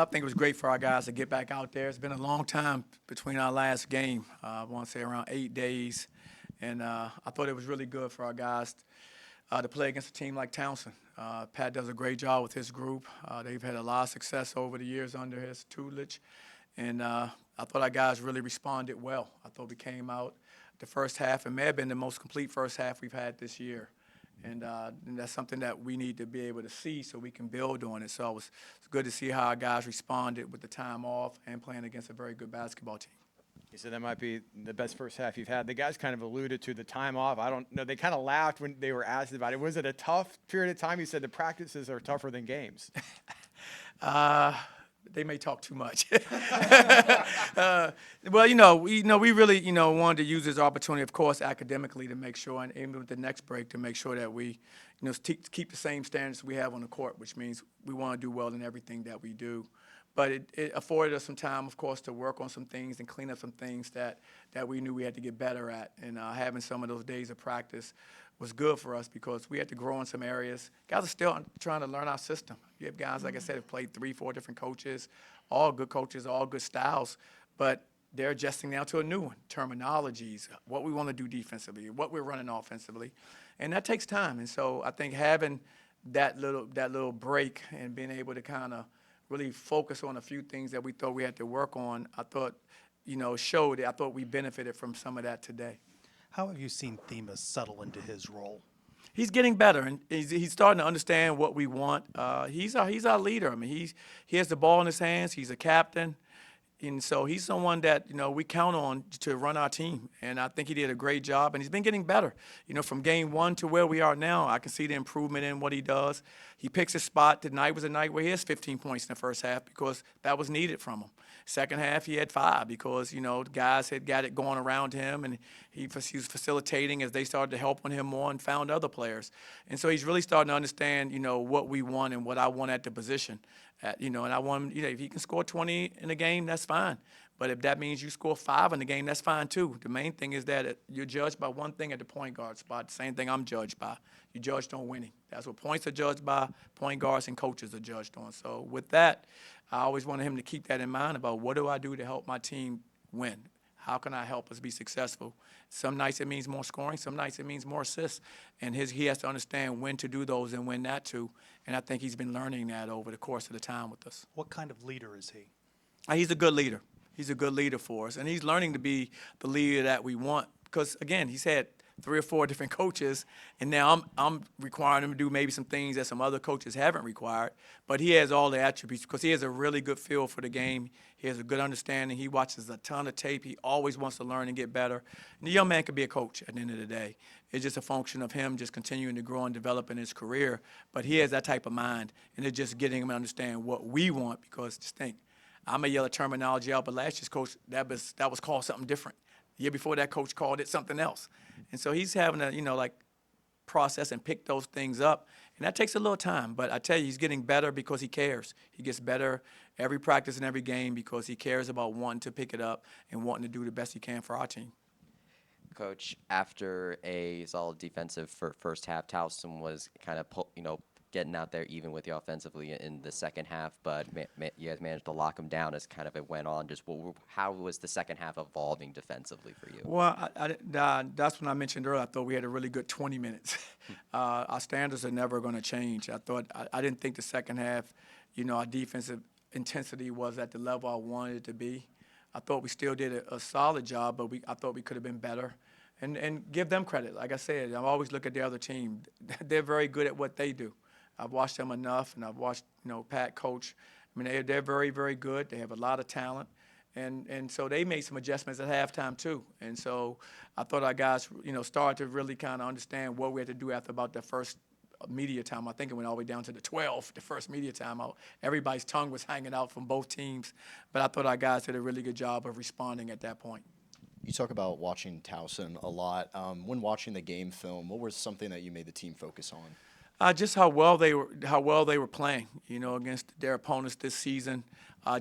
I think it was great for our guys to get back out there. It's been a long time between our last game. I want to say around 8 days. And I thought it was really good for our guys to play against a team like Towson. Pat does a great job with his group. They've had a lot of success over the years under his tutelage. And I thought our guys really responded well. I thought we came out the first half. It may have been the most complete first half we've had this year. And that's something that we need to be able to see so we can build on it. So it's good to see how our guys responded with the time off and playing against a very good basketball team. You said that might be the best first half you've had. The guys kind of alluded to the time off. I don't know. They kind of laughed when they were asked about it. Was it a tough period of time? You said the practices are tougher than games. They may talk too much. Well, we really, wanted to use this opportunity, of course, academically to make sure, and even with the next break, to make sure that we, keep the same standards we have on the court, which means we want to do well in everything that we do. But it afforded us some time, of course, to work on some things and clean up some things that we knew we had to get better at. And having some of those days of practice was good for us because we had to grow in some areas. Guys are still trying to learn our system. You have guys, like I said, have played 3-4 different coaches, all good styles, but they're adjusting now to a new one, terminologies, what we want to do defensively, what we're running offensively, and that takes time. And so I think having that little break and being able to kind of really focus on a few things that we thought we had to work on, I thought, showed that I thought we benefited from some of that today. How have you seen Themis settle into his role? He's getting better, and he's starting to understand what we want. He's our leader. I mean, he has the ball in his hands. He's a captain, and so he's someone that we count on to run our team. And I think he did a great job, and he's been getting better. From game one to where we are now, I can see the improvement in what he does. He picks his spot. Tonight was a night where he has 15 points in the first half because that was needed from him. Second half, he had 5 because, the guys had got it going around him, and he was facilitating as they started to help on him more and found other players. And so he's really starting to understand, what we want and what I want at the position. And I want him, if he can score 20 in a game, that's fine. But if that means you score 5 in the game, that's fine too. The main thing is that you're judged by one thing at the point guard spot, the same thing I'm judged by. You're judged on winning. That's what points are judged by, point guards and coaches are judged on. So with that, I always wanted him to keep that in mind about what do I do to help my team win? How can I help us be successful? Some nights it means more scoring. Some nights it means more assists. And he has to understand when to do those and when not to. And I think he's been learning that over the course of the time with us. What kind of leader is he? He's a good leader. He's a good leader for us. And he's learning to be the leader that we want. Because, again, he's had 3 or 4 different coaches, and now I'm requiring him to do maybe some things that some other coaches haven't required. But he has all the attributes because he has a really good feel for the game. He has a good understanding. He watches a ton of tape. He always wants to learn and get better. And the young man could be a coach at the end of the day. It's just a function of him just continuing to grow and develop in his career. But he has that type of mind, and it's just getting him to understand what we want because just think, I may yell a terminology out, but last year's coach, that was called something different. The year before that, coach called it something else. And so he's having to, process and pick those things up. And that takes a little time. But I tell you, he's getting better because he cares. He gets better every practice and every game because he cares about wanting to pick it up and wanting to do the best he can for our team. Coach, after a solid defensive first half, Towson was kind of, getting out there even with you offensively in the second half, but you guys managed to lock them down as kind of it went on. Just how was the second half evolving defensively for you? Well, that's when I mentioned earlier, I thought we had a really good 20 minutes. Our standards are never going to change. I didn't think the second half, our defensive intensity was at the level I wanted it to be. I thought we still did a solid job, but I thought we could have been better. And give them credit. Like I said, I always look at the other team. They're very good at what they do. I've watched them enough, and I've watched, Pat coach. I mean, they're very, very good. They have a lot of talent. And so they made some adjustments at halftime, too. And so I thought our guys, started to really kind of understand what we had to do after about the first media time. I think it went all the way down to the 12th, the first media timeout. Everybody's tongue was hanging out from both teams. But I thought our guys did a really good job of responding at that point. You talk about watching Towson a lot. When watching the game film, what was something that you made the team focus on? Just how well they were playing, against their opponents this season.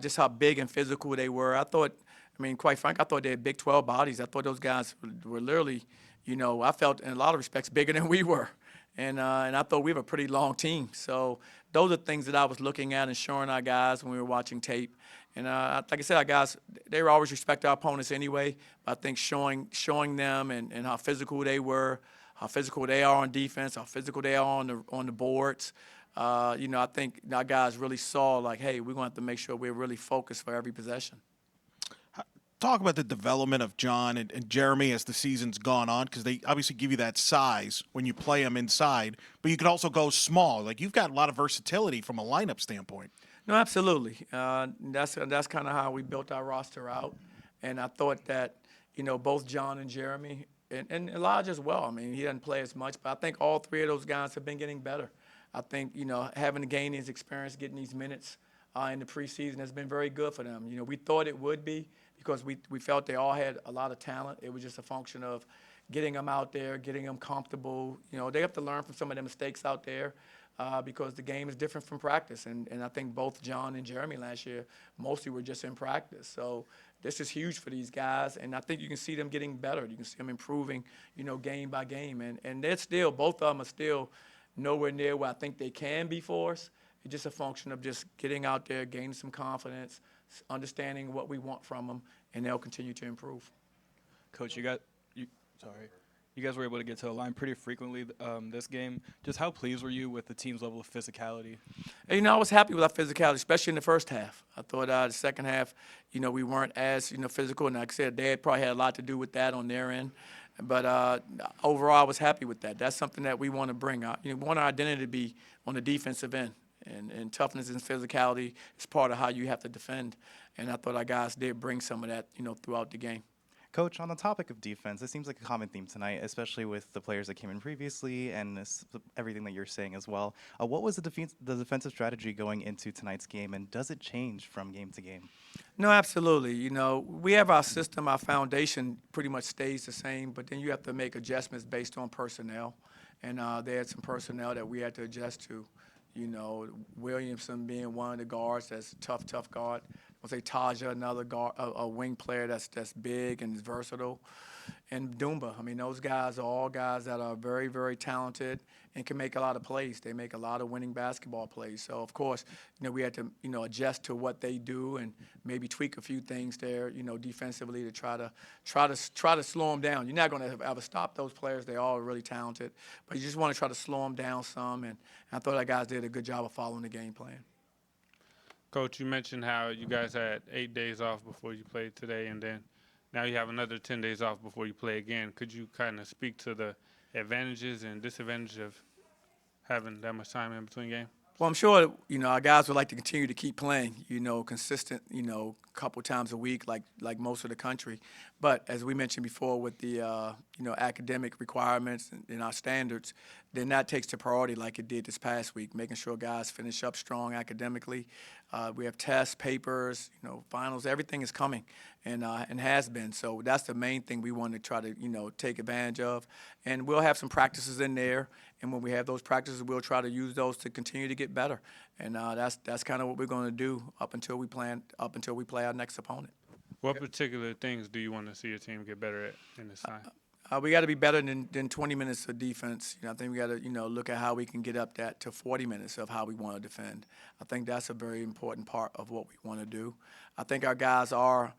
Just how big and physical they were. Quite frankly, I thought they had Big 12 bodies. I thought those guys were literally, I felt in a lot of respects bigger than we were. And I thought we were a pretty long team. So those are things that I was looking at and showing our guys when we were watching tape. And like I said, our guys, they were always respect our opponents anyway. But I think showing them and how physical they were, how physical they are on defense, how physical they are on the boards. I think our guys really saw like, hey, we're going to have to make sure we're really focused for every possession. Talk about the development of John and Jeremy as the season's gone on, because they obviously give you that size when you play them inside, but you could also go small. Like, you've got a lot of versatility from a lineup standpoint. No, absolutely. That's kind of how we built our roster out, and I thought that both John and Jeremy and Elijah as well. I mean, he doesn't play as much, but I think all three of those guys have been getting better. I think having to gain his experience, getting these minutes in the preseason has been very good for them. We thought it would be, because we felt they all had a lot of talent. It was just a function of getting them out there, getting them comfortable. They have to learn from some of the mistakes out there because the game is different from practice. And I think both John and Jeremy last year mostly were just in practice. So this is huge for these guys, and I think you can see them getting better. You can see them improving, game by game. And they're still, both of them are still nowhere near where I think they can be for us. It's just a function of just getting out there, gaining some confidence, understanding what we want from them, and they'll continue to improve. Coach, you guys were able to get to the line pretty frequently this game. Just how pleased were you with the team's level of physicality? And, I was happy with our physicality, especially in the first half. I thought the second half, we weren't as, physical. And like I said, they probably had a lot to do with that on their end. But overall, I was happy with that. That's something that we want to bring out. We want our identity to be on the defensive end. And toughness and physicality is part of how you have to defend. And I thought our guys did bring some of that, throughout the game. Coach, on the topic of defense, it seems like a common theme tonight, especially with the players that came in previously and everything that you're saying as well. What was the defensive strategy going into tonight's game, and does it change from game to game? No, absolutely. We have our system, our foundation pretty much stays the same, but then you have to make adjustments based on personnel. And they had some personnel that we had to adjust to. Williamson being one of the guards that's a tough guard. I'll say Taja, another guard, a wing player that's big and versatile. And Dumba. I mean, those guys are all guys that are very, very talented and can make a lot of plays. They make a lot of winning basketball plays. So, of course, we had to, adjust to what they do and maybe tweak a few things there, defensively to try to slow them down. You're not going to ever stop those players. They all are really talented. But you just want to try to slow them down some. And I thought our guys did a good job of following the game plan. Coach, you mentioned how you guys had 8 days off before you played today, and then now you have another 10 days off before you play again. Could you kind of speak to the advantages and disadvantages of having that much time in between games? Well, I'm sure, our guys would like to continue to keep playing, consistent, a couple times a week like most of the country. But as we mentioned before with the, academic requirements and our standards, then that takes the priority like it did this past week, making sure guys finish up strong academically. We have tests, papers, finals, everything is coming and has been. So that's the main thing we want to try to, take advantage of. And we'll have some practices in there. And when we have those practices, we'll try to use those to continue to get better. And that's kind of what we're going to do up until we play our next opponent. What particular things do you want to see your team get better at in this time? We got to be better than 20 minutes of defense. I think we got to, look at how we can get up that to 40 minutes of how we want to defend. I think that's a very important part of what we want to do. I think our guys are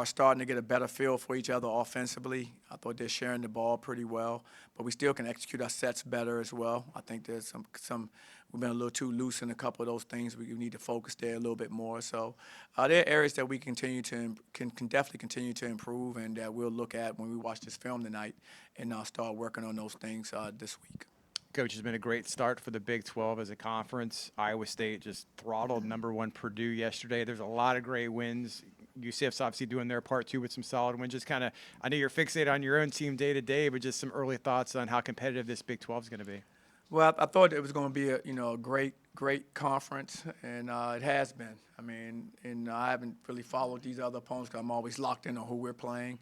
starting to get a better feel for each other offensively. I thought they're sharing the ball pretty well, but we still can execute our sets better as well. I think there's some we've been a little too loose in a couple of those things. We need to focus there a little bit more. So there are areas that we can definitely continue to improve, and that we'll look at when we watch this film tonight, and start working on those things this week. Coach, has been a great start for the Big 12 as a conference. Iowa State just throttled #1 Purdue yesterday. There's a lot of great wins. UCF's obviously doing their part too with some solid wins. Just kind of, I know you're fixated on your own team day to day, but just some early thoughts on how competitive this Big 12 is going to be. Well, I thought it was going to be a great conference, and it has been. I mean, and I haven't really followed these other opponents because I'm always locked in on who we're playing.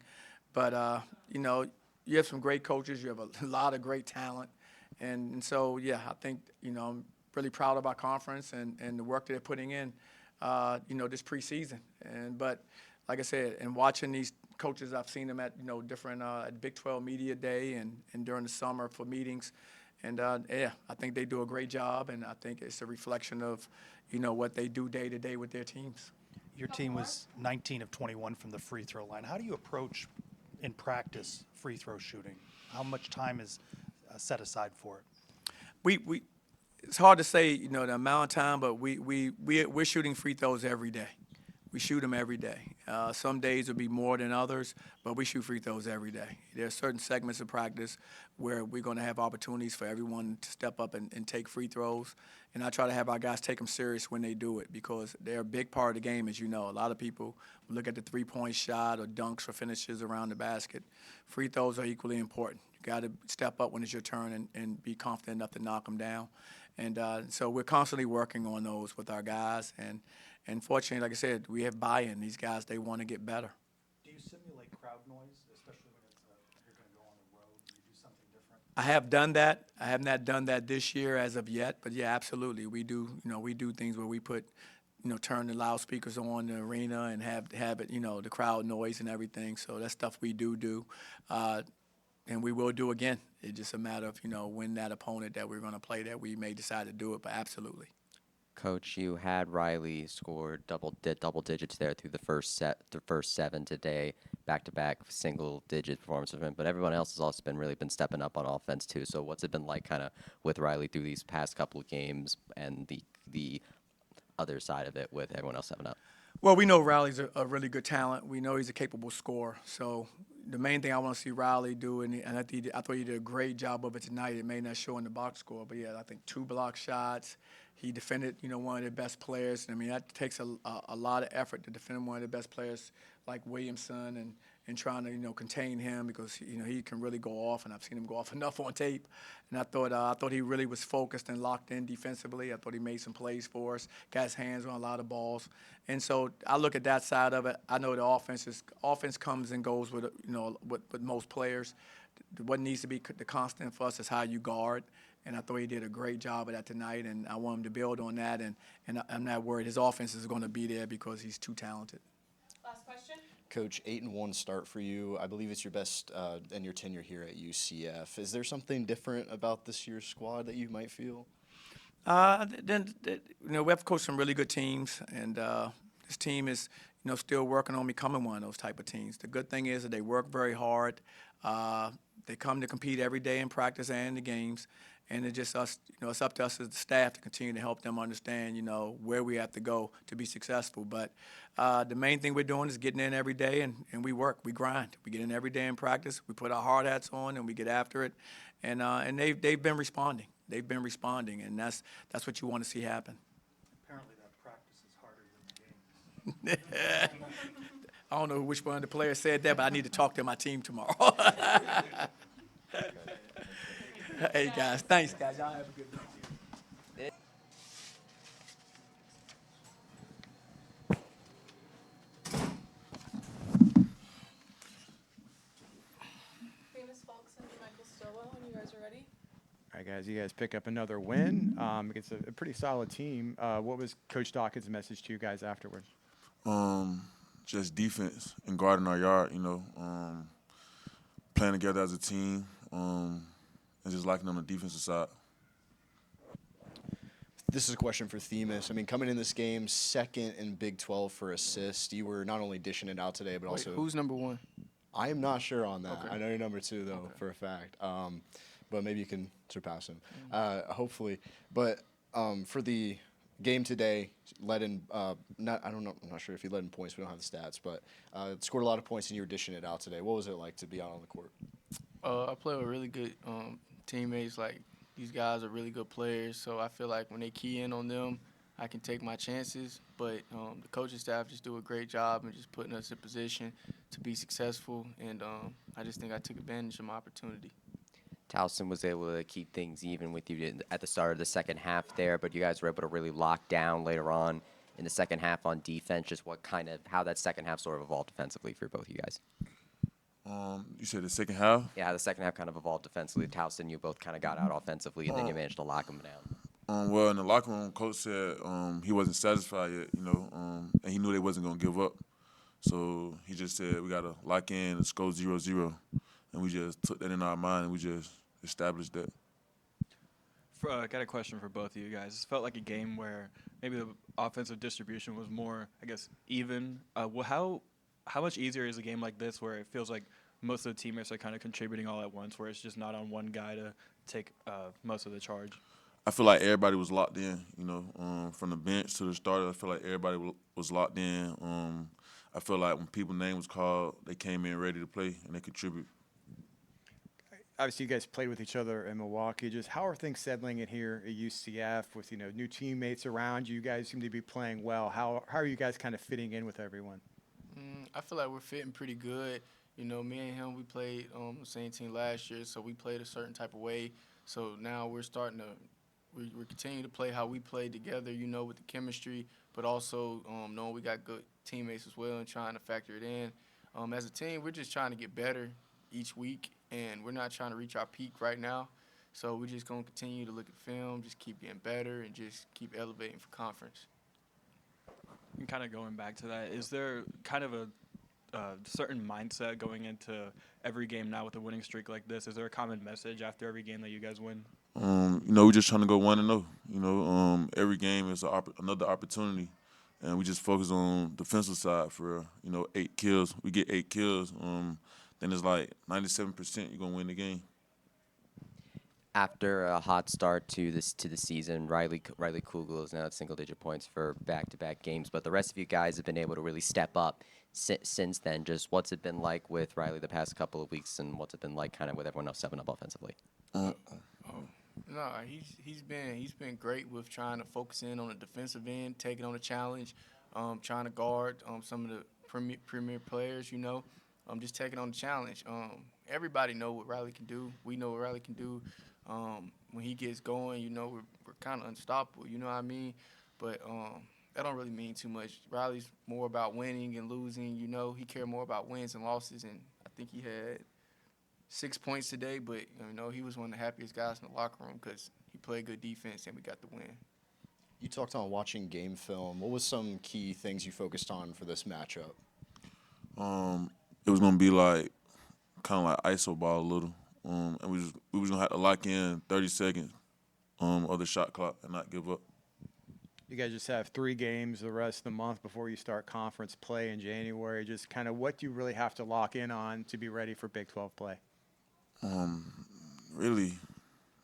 But you have some great coaches. You have a lot of great talent, and so yeah, I think I'm really proud of our conference and the work that they're putting in. This preseason. But like I said, and watching these coaches, I've seen them at different at Big 12 Media Day and during the summer for meetings, And yeah, I think they do a great job, and I think it's a reflection of, what they do day to day with their teams. Your team was 19 of 21 from the free throw line. How do you approach in practice free throw shooting? How much time is set aside for it? We it's hard to say, the amount of time, but we're shooting free throws every day. We shoot them every day. Some days will be more than others, but we shoot free throws every day. There are certain segments of practice where we're going to have opportunities for everyone to step up and take free throws. And I try to have our guys take them serious when they do it because they're a big part of the game, as you know. A lot of people look at the three-point shot or dunks or finishes around the basket. Free throws are equally important. You got to step up when it's your turn and be confident enough to knock them down. And so we're constantly working on those with our guys. And fortunately, like I said, we have buy-in. These guys, they want to get better. Do you simulate crowd noise, especially when you're going to go on the road? Do you do something different? I have done that. I have not done that this year as of yet, but yeah, absolutely. We do, we do things where we put, turn the loudspeakers on in the arena and have it, the crowd noise and everything. So that's stuff we do. And we will do again. It's just a matter of, when that opponent that we're going to play that we may decide to do it, but absolutely. Coach, you had Riley score double digits there through the first 7 today, back-to-back single-digit performances from him. But everyone else has also been stepping up on offense too. So what's it been like, kind of, with Riley through these past couple of games and the other side of it with everyone else stepping up? Well, we know Riley's a really good talent. We know he's a capable scorer. So the main thing I want to see Riley do, and I thought he did a great job of it tonight. It may not show in the box score, but yeah, I think 2 block shots. He defended, one of their best players. I mean, that takes a lot of effort to defend one of the best players like Williamson and trying to, contain him because, he can really go off, and I've seen him go off enough on tape. And I thought he really was focused and locked in defensively. I thought he made some plays for us, got his hands on a lot of balls. And so I look at that side of it. I know the offense comes and goes with, with most players. What needs to be the constant for us is how you guard. And I thought he did a great job of that tonight, and I want him to build on that. And I'm not worried. His offense is going to be there because he's too talented. Last question. Coach, 8-1 start for you. I believe it's your best in your tenure here at UCF. Is there something different about this year's squad that you might feel? We have coached some really good teams, and this team is, still working on becoming one of those type of teams. The good thing is that they work very hard. They come to compete every day in practice and in the games. And it's just us, it's up to us as the staff to continue to help them understand, where we have to go to be successful. But the main thing we're doing is getting in every day, and we work, we grind. We get in every day in practice. We put our hard hats on, and we get after it. And they've been responding. They've been responding, and that's what you want to see happen. Apparently that practice is harder than the game. I don't know which one of the players said that, but I need to talk to my team tomorrow. Hey, guys. Thanks, guys. Y'all have a good night. Famous Folks and Michael Stillwell, when you guys are ready. All right, guys, you guys pick up another win against a pretty solid team. What was Coach Dawkins' message to you guys afterwards? Just defense and guarding our yard, playing together as a team, and just liking on the defensive side. This is a question for Themis. I mean, coming in this game, second in Big 12 for assists. You were not only dishing it out today, but also. Who's number 1? I am not sure on that. Okay. I know you're number 2, though, for a fact. But maybe you can surpass him, hopefully. But for the game today, led in I'm not sure if you led in points. We don't have the stats, but scored a lot of points, and you were dishing it out today. What was it like to be out on the court? I play with really good teammates. Like, these guys are really good players, so I feel like when they key in on them, I can take my chances. But the coaching staff just do a great job in just putting us in position to be successful, and I just think I took advantage of my opportunity. Towson was able to keep things even with you at the start of the second half there, but you guys were able to really lock down later on in the second half on defense. Just how that second half sort of evolved defensively for both of you guys. You said the second half? Yeah, the second half kind of evolved defensively. Towson, you both kind of got out offensively, and then you managed to lock them down. Well, in the locker room, Coach said he wasn't satisfied yet, and he knew they wasn't going to give up. So he just said we got to lock in and score 0-0. And we just took that in our mind, and we just established that. I got a question for both of you guys. This felt like a game where maybe the offensive distribution was more, I guess, even. How much easier is a game like this where it feels like most of the teammates are kind of contributing all at once, where it's just not on one guy to take most of the charge? I feel like everybody was locked in, from the bench to the starter. I feel like everybody was locked in. I feel like when people's name was called, they came in ready to play and they contribute. Obviously, you guys played with each other in Milwaukee. Just how are things settling in here at UCF with new teammates around you? You guys seem to be playing well. How are you guys kind of fitting in with everyone? I feel like we're fitting pretty good. Me and him, we played the same team last year, so we played a certain type of way. So now we're starting to we're continuing to play how we played together, with the chemistry, but also knowing we got good teammates as well and trying to factor it in. As a team, we're just trying to get better each week, and we're not trying to reach our peak right now. So we're just going to continue to look at film, just keep getting better, and just keep elevating for conference. And kind of going back to that, is there kind of a certain mindset going into every game now with a winning streak like this? Is there a common message after every game that you guys win? We're just trying to go 1-0. Every game is another opportunity, and we just focus on defensive side for 8 kills. We get 8 kills, then it's like 97% you're gonna win the game. After a hot start to the season, Riley Kugel is now at single-digit points for back-to-back games, but the rest of you guys have been able to really step up since then. Just what's it been like with Riley the past couple of weeks, and what's it been like kind of with everyone else stepping up offensively? No, he's been great with trying to focus in on the defensive end, taking on a challenge, trying to guard some of the premier players. Just taking on the challenge. Everybody know what Riley can do. We know what Riley can do. When he gets going, we're kind of unstoppable. You know what I mean? But that don't really mean too much. Riley's more about winning and losing. He cared more about wins and losses, and I think he had 6 points today. But he was one of the happiest guys in the locker room because he played good defense and we got the win. You talked on watching game film. What was some key things you focused on for this matchup? It was gonna be kind of like ISO ball a little, and we was gonna have to lock in 30 seconds of the shot clock and not give up. You guys just have 3 games the rest of the month before you start conference play in January. Just kind of what do you really have to lock in on to be ready for Big 12 play? Really,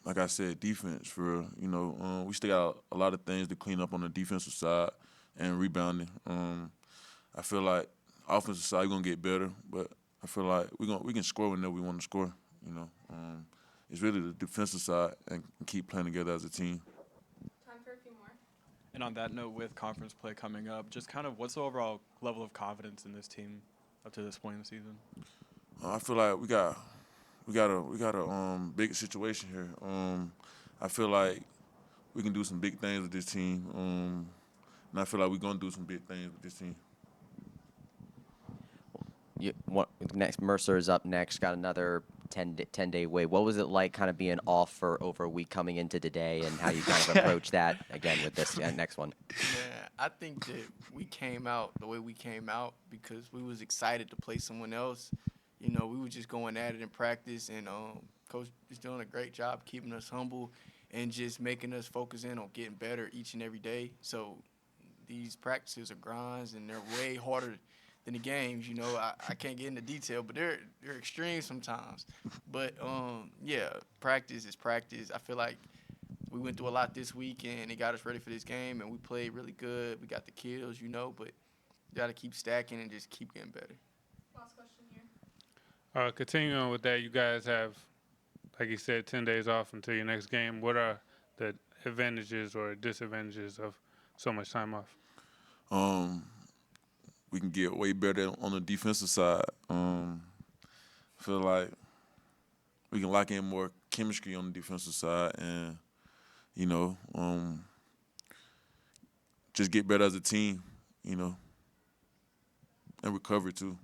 like I said, defense. We still got a lot of things to clean up on the defensive side and rebounding. I feel like offensive side gonna get better, but I feel like we can score whenever we want to score. It's really the defensive side and keep playing together as a team. Time for a few more. And on that note, with conference play coming up, just kind of what's the overall level of confidence in this team up to this point in the season? I feel like we got a big situation here. I feel like we can do some big things with this team, and I feel like we're gonna do some big things with this team. Next, Mercer is up next. Got another 10-day wait. What was it like kind of being off for over a week coming into today, and how you kind of approach that again with this next one? Yeah, I think that we came out the way we came out because we was excited to play someone else. We were just going at it in practice, and Coach is doing a great job keeping us humble and just making us focus in on getting better each and every day. So these practices are grinds, and they're way harder than the games. I can't get into detail, but they're extreme sometimes. But practice is practice. I feel like we went through a lot this week, and it got us ready for this game, and we played really good. We got the kills, but you got to keep stacking and just keep getting better. Last question here. Continuing on with that, you guys have, like you said, 10 days off until your next game. What are the advantages or disadvantages of so much time off? We can get way better on the defensive side. Feel like we can lock in more chemistry on the defensive side, and just get better as a team, and recover too.